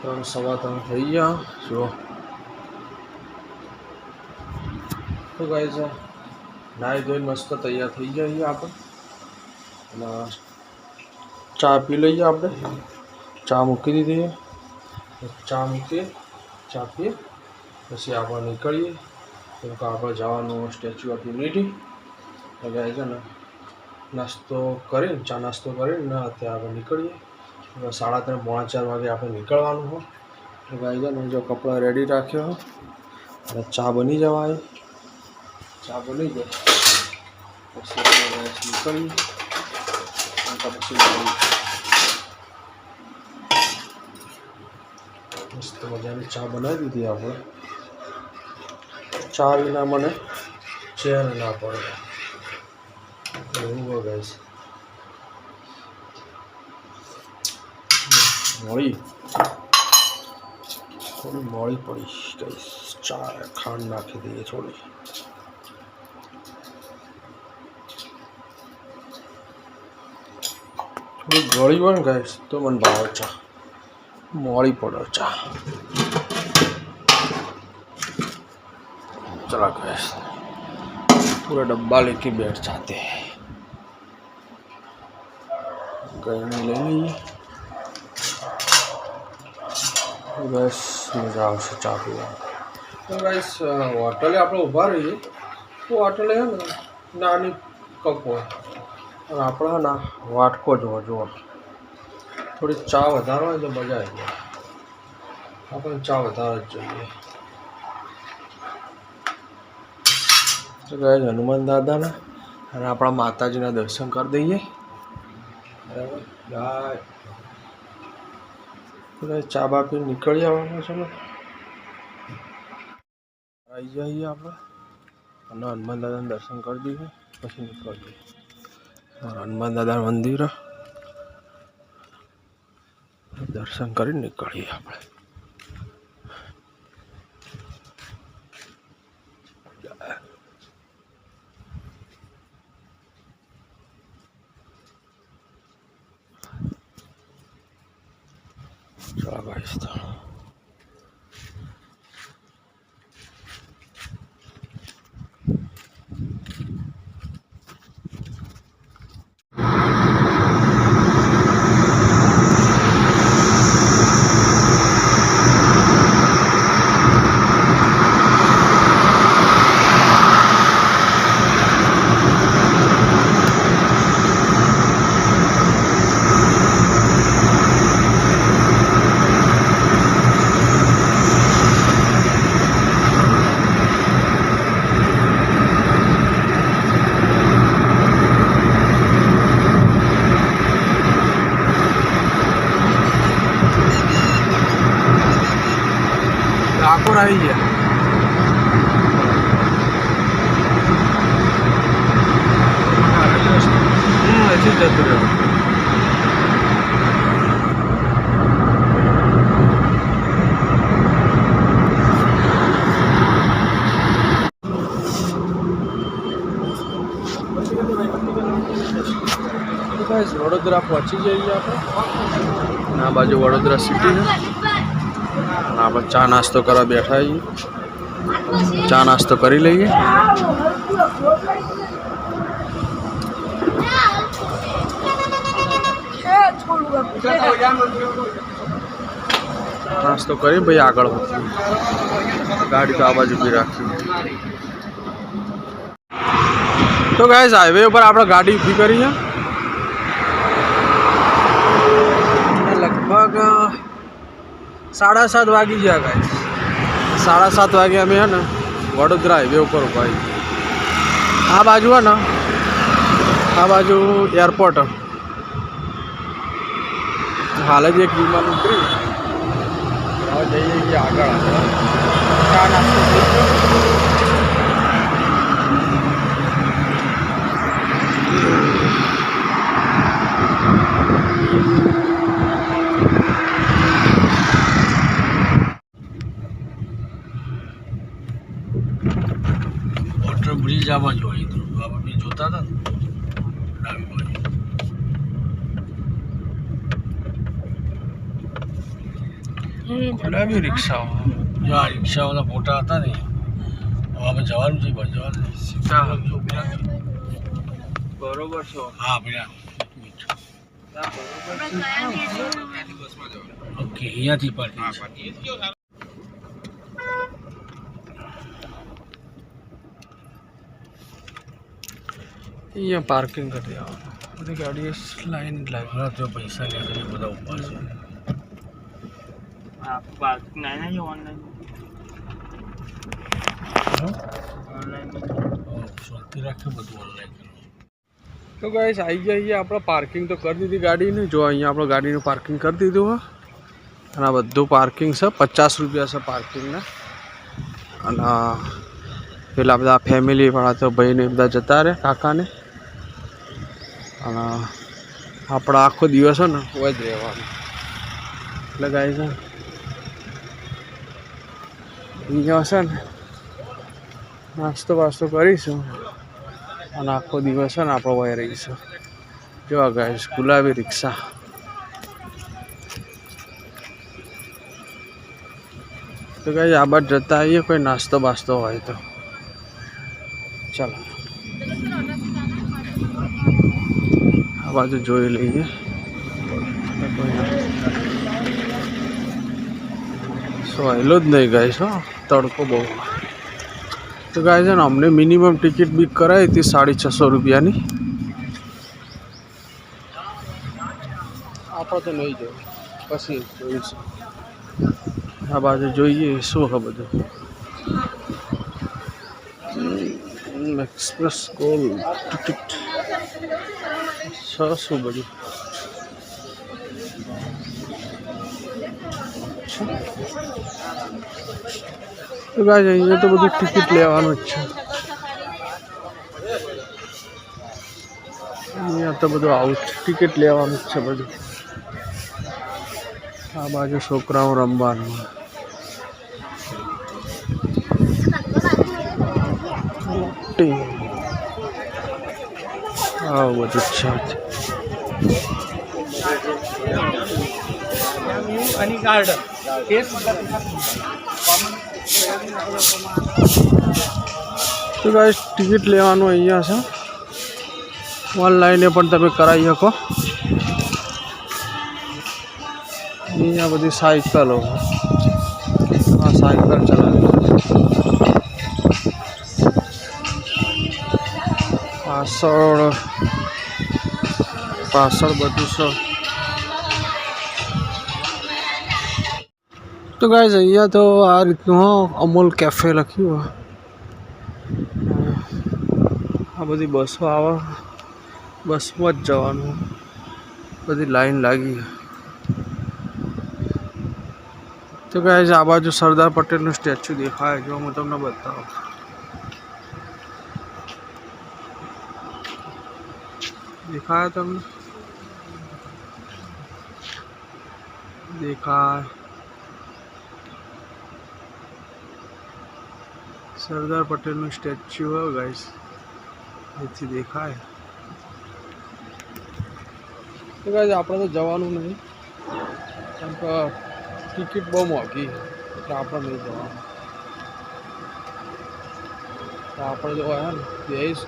3 સવા 3 થઈ ગયા જો. તો ગાઈસ નાઈ ધોઈને મસ્ત તૈયાર થઈ ગયા આપણે અને ચા પી લઈએ. આપણે ચા મૂકી દીધી. ચા મૂકીએ, ચા પીએ પછી આપણે નીકળીએ. કેમ કે આપણે જવાનું સ્ટેચ્યુ ઓફ યુનિટી. તો ગાઈસ ને નાસ્તો કરીને ચા નાસ્તો કરીને અત્યારે આપણે નીકળીએ. 3:30 પોણા 4 વાગે આપણે નીકળવાનું હોય. તો ગાઈસ ને જો કપડાં રેડી રાખ્યો અને ચા બની જવાય. ચા બની જાય પછી નીકળીએ. પછી મસ્ત મજાની ચા બનાવી દીધી આપણે. ચા વિના મને ચેન ના પડે એવું હોય ગાઈસ. મોળી થોડી મોળી પડી ગાઈસ. ચા ખાંડ નાખી દઈએ થોડી. થોડી ગળી હોય ને ગાઈસ તો મને ભાવે ચા. મોળી પડે ચા. चला गैस पूरा डब्बा लेके बैठ जाते हैं. गरमी ले लीजिए गैस. मजा आवશે ચા પીવા. તો ગैस હોટલે આપણે ઊભા રહીએ તો હોટલે હે ને નાની કપ હોય અને આપણે ના વાટકો જોવો જુઓ. થોડી ચા વધારે હોય તો મજા આવી જાય. આપણે ચા વધારે જ જોઈએ. તો ગાઈસ હનુમાન દાદાના અને આપણા માતાજીના દર્શન કરી દઈએ. બરાબર ગાય તો ગાઈસ ચા બા પીને નીકળી આવવાનું છે ને. આવી જઈએ આપણે અને હનુમાન દાદાના દર્શન કરી દઈએ પછી નીકળીએ. હનુમાન દાદાના મંદિર દર્શન કરીને નીકળીએ આપણે. चला गाइस तो ડાકોર આવી ગયા. હજી જતું રહ્યું. વડોદરા પહોંચી જઈએ આપણે. આ બાજુ વડોદરા સિટી છે. આપણે ચા નાસ્તો કરવા બેઠા છીએ. ચા નાસ્તો કરી લઈએ. નાસ્તો કરી ભાઈ આગળ ગાડી તો આ બાજુ બી રાખી. તો ગાઈસ હાઈવે ઉપર આપણે ગાડી ઊભી કરી છે. લગભગ 7:30 વાગી ગયા ગાઈસ. 7:30 વાગે અમે હે ને વડોદરા હાઈવે ઉપર ઉભા છીએ. આ બાજુ હે ને આ બાજુ એરપોર્ટ. હાલ જ એક વિમાન ઉતરી. હવે જઈએ છીએ આગળ. ચા નાસ્તો થઈ ગયો. વોટર બ્રિજ આમાં જોઈએ તો આપણે જોતા હતા ને ડાબી બાજુ. ગુલાબી રિક્ષાઓ જો આ રિક્ષાઓના ફોટા હતા ને હવે આપણે જવાનું છે બસ જવાનું સીધા બરોબર છો હા પેલા ઓકે અહીંયાથી પાર્કિંગ અહીંયા પાર્કિંગ કરી આવવાનું બધી ગાડીઓ લાઈન લાઈન જો પૈસા લે છે બધા ઉપર છે પાર્કિંગ નહીં ઓનલાઈન શાંતિ રાખે બધું ઓનલાઈન તો ગાઈસ આવી ગયા અહીંયા આપણે પાર્કિંગ તો કરી દીધી ગાડીની જો અહીંયા આપણે ગાડીનું પાર્કિંગ કરી દીધું હા અને આ બધું પાર્કિંગ છે 50 રૂપિયા છે પાર્કિંગના અને પેલા બધા ફેમિલીવાળા તો ભાઈને બધા જતા રહે કાકાને અને આપણા આખો દિવસ છે ને હોય જ રહેવાનું એટલે ગાઈસ અહીંયા છે ને નાસ્તો વાસ્તો કરીશું અને આખો દિવસ છે ને આપણો વહી રહીશું જો ગાઈસ ગુલાબી રિક્ષા તો ગાઈસ આ બાજુ જતા આવીએ કોઈ નાસ્તો બાસ્તો હોય તો ચાલો આ બાજુ જોઈ લઈએ સહેલો જ નહીં ગાઈસ હો તડકો બહુ તો ગાય છે ને અમને મિનિમમ ટિકિટ બુક કરાવી હતી 650 રૂપિયાની આપણે તો નહીં જોયું પછી જોઈશું આ બાજુ જોઈએ શું છે બધું એક્સપ્રેસ ગોલ્ડ ટિકિટ શું બધું તો ગાય અહીંયા તો બધું ટિકિટ લેવાનું જ છે અહીંયા તો બધું આવું ટિકિટ લેવાનું જ છે બધું આ બાજુ છોકરાઓ રમવાનું આવું બધું છે તો ગાઈસ ટિકિટ લેવાનું અહીંયા છે ઓનલાઈને પણ તમે કરાવી શકો અહીંયા બધી સાયકલો આ સાયકલ ચલાવે પાછળ બધું છે તો ગાઈસ અહીંયા તો આ રીતનું અમૂલ કેફે લખ્યું આ બધી બસો આવે બસમાં જ જવાનું બધી લાઈન લાગી તો ગાઈસ આ બાજુ સરદાર પટેલનું સ્ટેચ્યુ દેખાય જો હું તમને બતાવું દેખાય તમને દેખાય સરદાર પટેલનું સ્ટેચ્યુ હોય ગાઈસ અહીંથી દેખાય તો ગાઈસ આપણે તો જવાનું નહીં કેમ કે ટિકિટ બહુ મોંઘી એટલે આપણે નહીં જવાનું तो આપણે जो है ना जैसे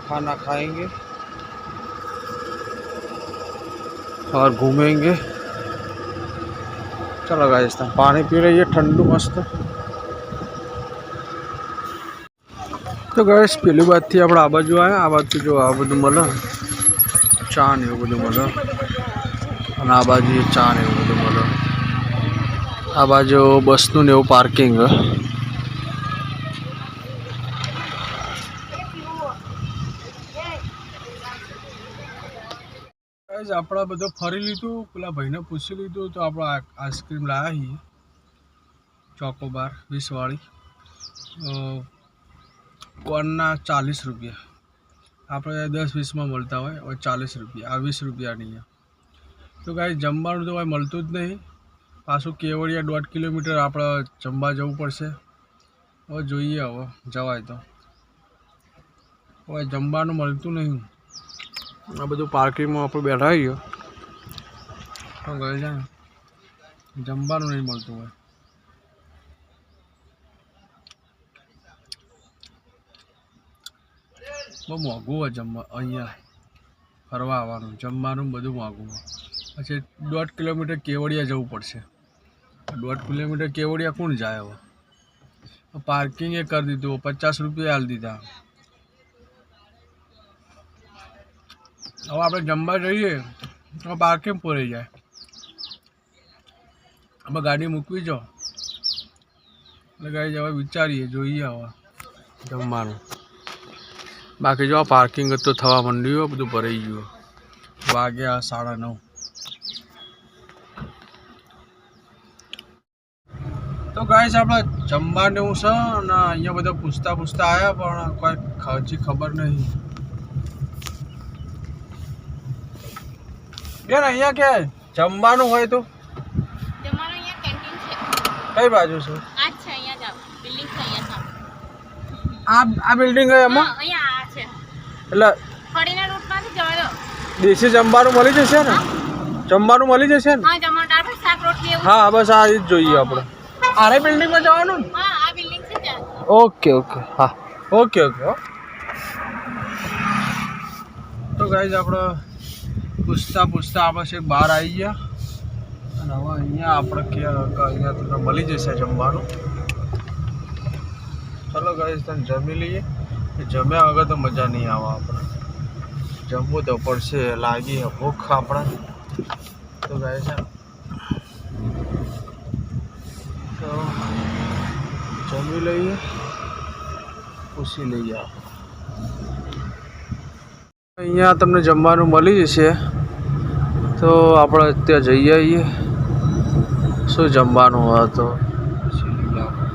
खाना खाएंगे और घूमेंगे। चलो गाइस पानी पी रही है ठंडू मस्त। तो गाइस पहली बात थी अपने आ बाजू आया आ बाजू जो आ बधु मळे चा ने एवुं बधुं मळे अने आ बाजू चा ने एवुं बधुं मळे। आ बाजू बसनुं ने एवुं पार्किंग गाइस आपड़ा बधो फरी लीधुं। पेला भाईने पूछी लीधुं तो आपणे आइसक्रीम लाया छीए चोकोबार 20 वाली कोनना 40 रुपया अपने 10-20 में मळता होय और 40 रुपया आ 20 रुपया नहीं है। तो गाइस जमवानुं तो भाई मळतुं ज नहीं। पाछुं केवड़िया 1.5 किलोमीटर आपणे जमवा जवुं पड़शे। हवे जोईए हवे जवाय तो हवे जमवानुं मळतुं नहीं। आ बधुं पार्किंग में आपणे बैठा छीए तो गई जाए જમવાનું નહીં મળતું હોય. બહુ મોંઘું હોય જમવા અહીંયા. ફરવા આવવાનું જમવાનું બધું મોંઘું હોય. પછી 1.5 કિલોમીટર કેવડિયા જવું પડશે. 1.5 કિલોમીટર કેવડિયા કોણ જાય હવે? પાર્કિંગ એ કરી દીધું, 50 રૂપિયા આલી દીધા. હવે આપણે જમવા જઈએ તો પાર્કિંગ પૂરી જાય. આપણે ગાડી મૂકવી જો એટલે ગાડી હવે વિચારીએ, જોઈએ હવે જમવાનું. બાકી જો પાર્કિંગ તો થવા માંડ્યું, બધું ભરાઈ ગયું. વાગ્યા 9:30. તો ગાઈસ આપણે જમવાનું છે અને અહીંયા બધા પૂછતા આવ્યા પણ કોઈ હજી ખબર નહીં. બેન અહીંયા કે જમવાનું હોય તો જમવાનું અહીંયા કેન્ટીન છે. કઈ બાજુ છે? આ છે, અહીંયા જાવ. બિલ્ડિંગ છે અહીંયા સામે. આ બિલ્ડિંગ છે એમાં? હા, અહીંયા આ છે. એટલે ફળીના રૂટમાંથી જવા દો. દેશી જમવાનું મળી જશે ને? જમવાનું મળી જશે ને? હા, જમવાનું દાળ ભાત શાક રોટલી એવું. હા, બસ આ જ જોઈએ આપણે. આરે બિલ્ડિંગમાં જવાનું ને? હા, આ બિલ્ડિંગ છે ત્યાં. ઓકે હા ઓકે. તો ગાઈઝ આપણે પૂછતા આપણે છેક બહાર આવી ગયા અને હવે અહીંયા આપણે અહીંયા તમને મળી જશે જમવાનું. ચલો ગાઈઝ તને જમી લઈએ. જમ્યા વગર તો મજા નહીં આવે. આપણે જમવું તો પડશે, લાગી ભૂખ આપણે. તો ગાઈઝ તો જમી લઈએ, પૂછી લઈએ આપણે. અહીંયા તમને જમવાનું મળી જશે તો આપણે ત્યાં જઈ આવીએ. શું જમવાનું હોય તો પૂછી લઈએ આપણે.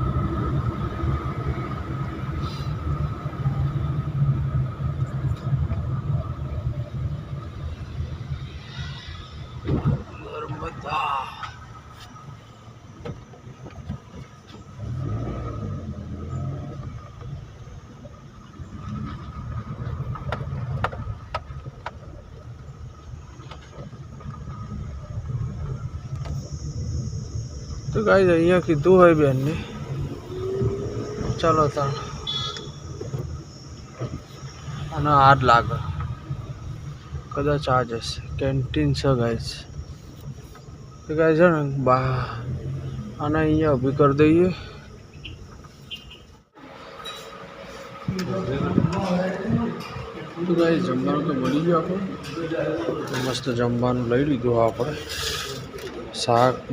નર્મદા તો ગાઈઝ અહીંયા કીધું હોય બેનને. ચાલો તાણ અને હાથ લાગે કદાચ આ જશે. કેન્ટીન છે ગાઈઝ. તો ગાઈઝ છે ને આને અહીંયા ઊભી કરી દઈએ. તો ગાઈઝ જમવાનું તો મળી ગયું આપણે. મસ્ત જમવાનું લઈ લીધું આપણે.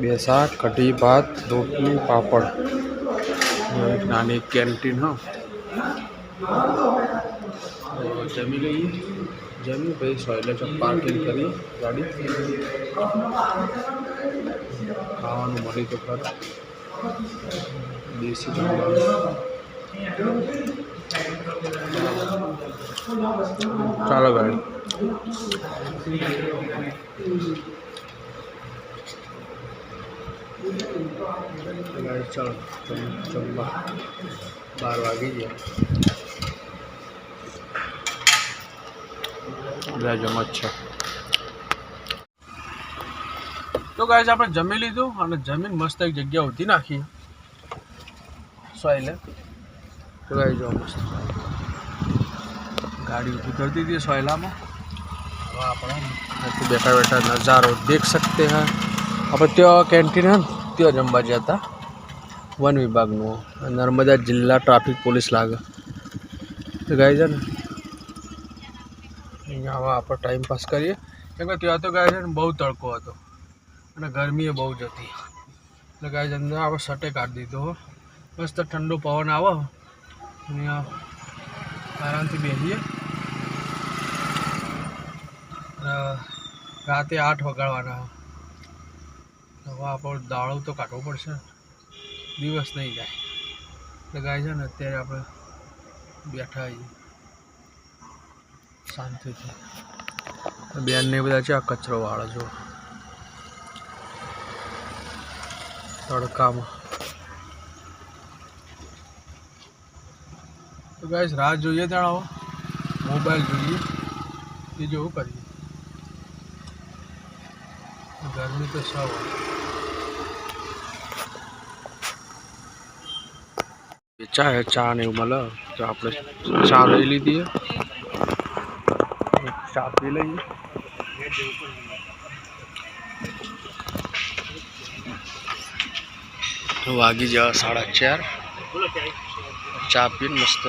બે શાક, કઢી, ભાત, રોટલી, પાપડ. એક નાની કેન્ટીન. હા, જમી લઈએ. જમી પછી સોયલે ચોક પાર્કિંગ કરીએ ગાડી. ખાવાનું મળી તો ખરું. દેશી જમવાનું. ચાલો ગાડી. ચાલો જમવા 12 વાગી ગયા. જમત છે. તો ગાઈસ આપણે જમી લીધું અને જમીન મસ્ત એક જગ્યા ઊભી નાખી સોયલે. તો ગાઈસ જો મસ્ત ગાડી ઊભી કરી દીધી સોયલામાં. હવે આપણે બેઠા નज़ारो देख सकते हैं. આપણે ત્યાં કેન્ટીન હે ને ત્યાં જમવા ગયા હતા. વન વિભાગનું નર્મદા જિલ્લા ટ્રાફિક પોલીસ લાગે. તો ગાય છે ને અહીંયા હવે આપણે ટાઈમ પાસ કરીએ. કેમ કે ત્યાં તો ગાય છે ને બહુ તડકો હતો અને ગરમી એ બહુ જ હતી. એટલે ગાય અંદર આપણે સટે કાઢી દીધો. મસ્ત ઠંડો પવન આવે. અહીંયા આરામથી બેસીએ. રાતે 8 વગાડવાના. હવે આપણો દાડો તો કાઢવો પડશે, દિવસ નહીં જાય. એટલે ગાય છે ને અત્યારે આપણે બેઠા આવીએ શાંતિથી. બેનને બધા છે આ કચરો વાળો જો તડકામાં. તો ગાઈસ રાહ જોઈએ ત્યાં મોબાઈલ જોઈએ એ જેવું કરીએ. ગરમી તો સૌ ચા ને એવું મળે તો આપણે ચા લઈ લીધી ચા પી લઈએ. વાગી જવા 4:30. ચા પીને મસ્ત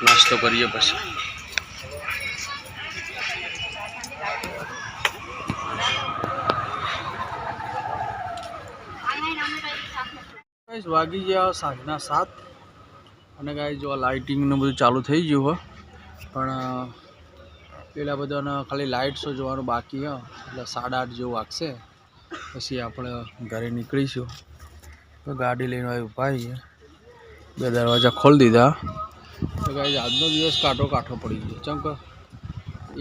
નાસ્તો કરીએ પછી. વાગી ગયા સાંજના 7 અને ગાઈસ જો લાઇટિંગનું બધું ચાલુ થઈ ગયું હોય પણ પેલા બધાને ખાલી લાઇટ શો જોવાનું બાકી છે એટલે 8:30 જેવું વાગશે પછી આપણે ઘરે નીકળીશું. તો ગાડી લઈને ઊભા છીએ, 2 દરવાજા ખોલી દીધા. તો ગાઈસ આજનો દિવસ કાઠો પડી ગયો ચમ કે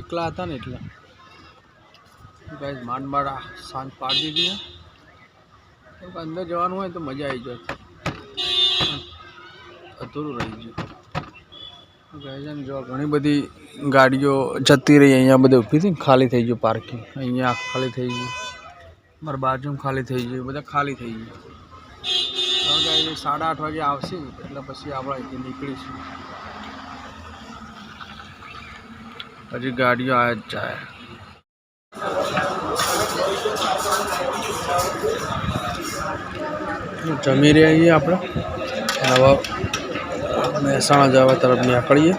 એકલા હતા ને એટલે ગાઈસ માંડબાડા સાંજ પાડી દીધી. અંદર જવાનું હોય તો મજા આવી જાય, અધૂરું રહી ગયું. ગાઈઝ જો ઘણી બધી ગાડીઓ જતી રહી, અહીંયા બધે ઊભી હતી ને ખાલી થઈ ગયું પાર્કિંગ. અહીંયા ખાલી થઈ ગયું, મારા બાજુમાં ખાલી થઈ ગયું, બધા ખાલી થઈ ગયું. હવે ગાઈઝ 8:30 વાગે આવશે એટલે પછી આપણે અહીંથી નીકળીશું. હજી ગાડીઓ આવે જ જાય. જમી રહ્યા છીએ આપણે, હવે મહેસાણા જવા તરફ નીકળીએ.